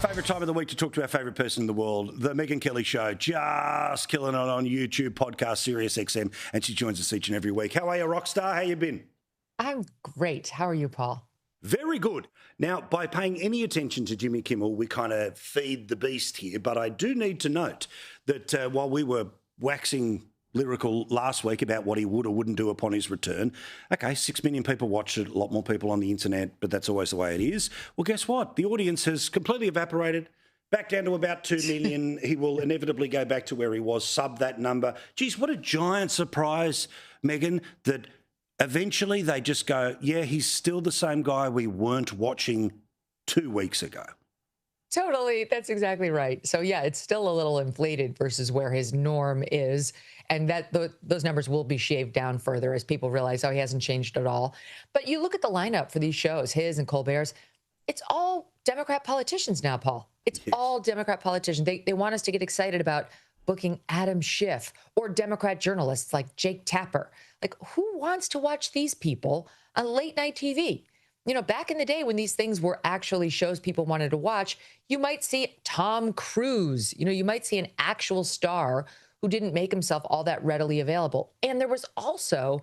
Favourite time of the week to talk to our favourite person in the world, the Megyn Kelly Show, just killing it on YouTube, podcast, Sirius XM, and she joins us each and every week. How are you, Rockstar? How you been? I'm great. How are you, Paul? Very good. Now, by paying any attention to Jimmy Kimmel, we kind of feed the beast here, but I do need to note that while we were waxing lyrical last week about what he would or wouldn't do upon his return. Okay, 6 million people watched it, a lot more people on the internet, but that's always the way it is. Well, guess what? The audience has completely evaporated, back down to about 2 million. He will inevitably go back to where he was, sub that number. Geez, what a giant surprise, Megyn, that eventually they just go, yeah, he's still the same guy we weren't watching 2 weeks ago. Totally. That's exactly right. So, yeah, it's still a little inflated versus where his norm is. And that those numbers will be shaved down further as people realize, oh, he hasn't changed at all. But you look at the lineup for these shows, his and Colbert's, it's all Democrat politicians now, Paul. It's all Democrat politicians. They want us to get excited about booking Adam Schiff or Democrat journalists like Jake Tapper. Like, who wants to watch these people on late night TV? You know, back in the day when these things were actually shows people wanted to watch, you might see Tom Cruise. You know, you might see an actual star who didn't make himself all that readily available. And there was also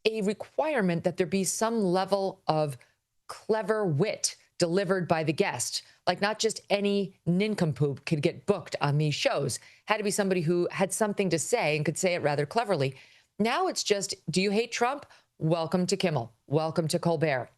a requirement that there be some level of clever wit delivered by the guest. Like, not just any nincompoop could get booked on these shows. Had to be somebody who had something to say and could say it rather cleverly. Now it's just, do you hate Trump? Welcome to Kimmel. Welcome to Colbert.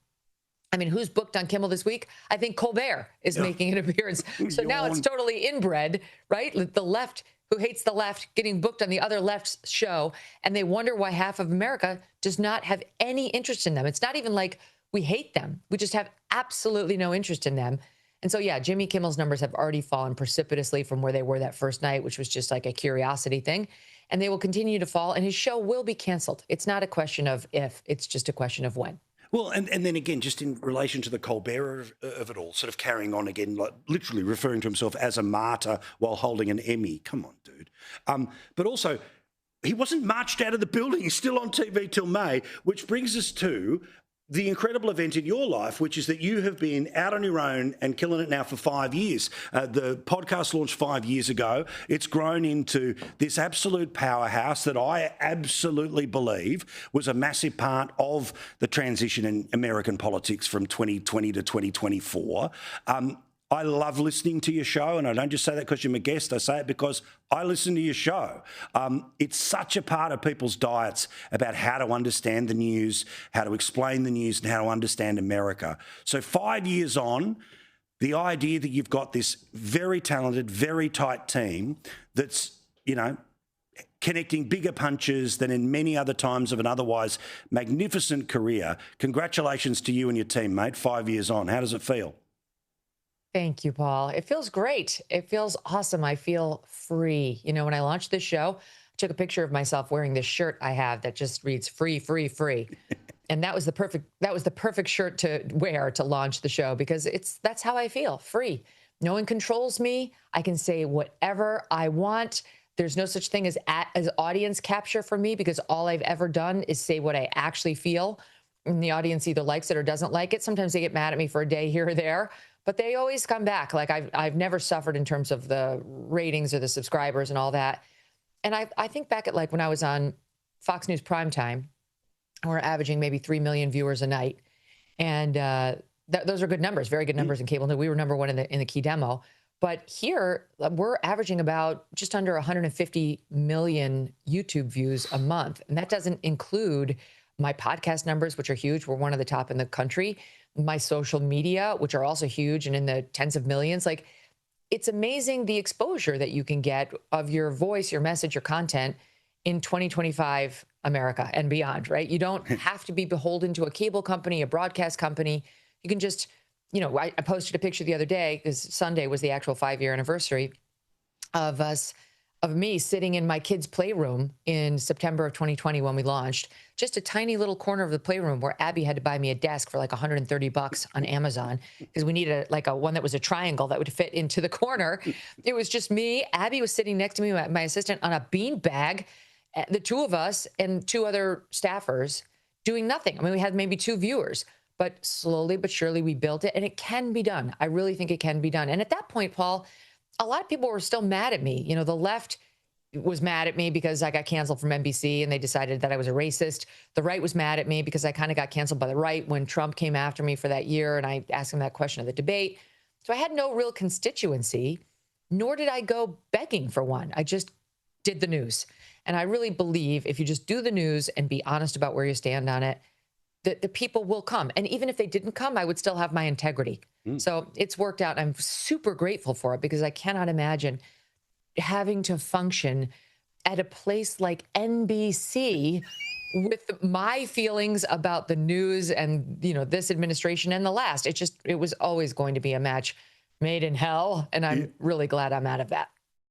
I mean, who's booked on Kimmel this week? I think Colbert is making an appearance. So now it's totally inbred, right? The left, who hates the left, getting booked on the other left's show. And they wonder why half of America does not have any interest in them. It's not even like we hate them. We just have absolutely no interest in them. And so, yeah, Jimmy Kimmel's numbers have already fallen precipitously from where they were that first night, which was just like a curiosity thing. And they will continue to fall. And his show will be canceled. It's not a question of if, it's just a question of when. Well, and then again, just in relation to the Colbert of it all, sort of carrying on again, like literally referring to himself as a martyr while holding an Emmy. Come on, dude. But also, he wasn't marched out of the building. He's still on TV till May, which brings us to the incredible event in your life, which is that you have been out on your own and killing it now for 5 years. The podcast launched 5 years ago. It's grown into this absolute powerhouse that I absolutely believe was a massive part of the transition in American politics from 2020 to 2024. I love listening to your show, and I don't just say that because you're my guest. I say it because I listen to your show. It's such a part of people's diets about how to understand the news, how to explain the news, and how to understand America. So 5 years on, the idea that you've got this very talented, very tight team that's, you know, connecting bigger punches than in many other times of an otherwise magnificent career. Congratulations to you and your team, mate. 5 years on. How does it feel? Thank you, Paul. It feels great. It feels awesome. I feel free. You know, when I launched this show, I took a picture of myself wearing this shirt I have that just reads free, free, free. And that was the perfect shirt to wear to launch the show because that's how I feel, free. No one controls me. I can say whatever I want. There's no such thing as audience capture for me because all I've ever done is say what I actually feel. And the audience either likes it or doesn't like it. Sometimes they get mad at me for a day here or there. But they always come back. Like I've never suffered in terms of the ratings or the subscribers and all that. And I think back at like when I was on Fox News Primetime, we're averaging maybe 3 million viewers a night. And those are good numbers, very good numbers in cable news. We were number one in the key demo. But here we're averaging about just under 150 million YouTube views a month. And that doesn't include my podcast numbers, which are huge. We're one of the top in the country. My social media, which are also huge and in the tens of millions. Like, it's amazing the exposure that you can get of your voice, your message, your content in 2025 America and beyond, right? You don't have to be beholden to a cable company, a broadcast company. You can just, you know, I posted a picture the other day because Sunday was the actual 5-year anniversary of me sitting in my kids' playroom in September of 2020 when we launched, just a tiny little corner of the playroom where Abby had to buy me a desk for like $130 on Amazon because we needed a one that was a triangle that would fit into the corner. It was just me. Abby was sitting next to me, my assistant, on a bean bag, the two of us and 2 other staffers doing nothing. I mean, we had maybe 2 viewers, but slowly but surely we built it, and it can be done. I really think it can be done. And at that point, Paul, a lot of people were still mad at me. You know, the left was mad at me because I got canceled from NBC and they decided that I was a racist. The right was mad at me because I kind of got canceled by the right when Trump came after me for that year and I asked him that question at the debate. So I had no real constituency, nor did I go begging for one. I just did the news. And I really believe if you just do the news and be honest about where you stand on it, that the people will come. And even if they didn't come, I would still have my integrity. So it's worked out. I'm super grateful for it because I cannot imagine having to function at a place like NBC with my feelings about the news and, you know, this administration and the last. It was always going to be a match made in hell. And I'm really glad I'm out of that.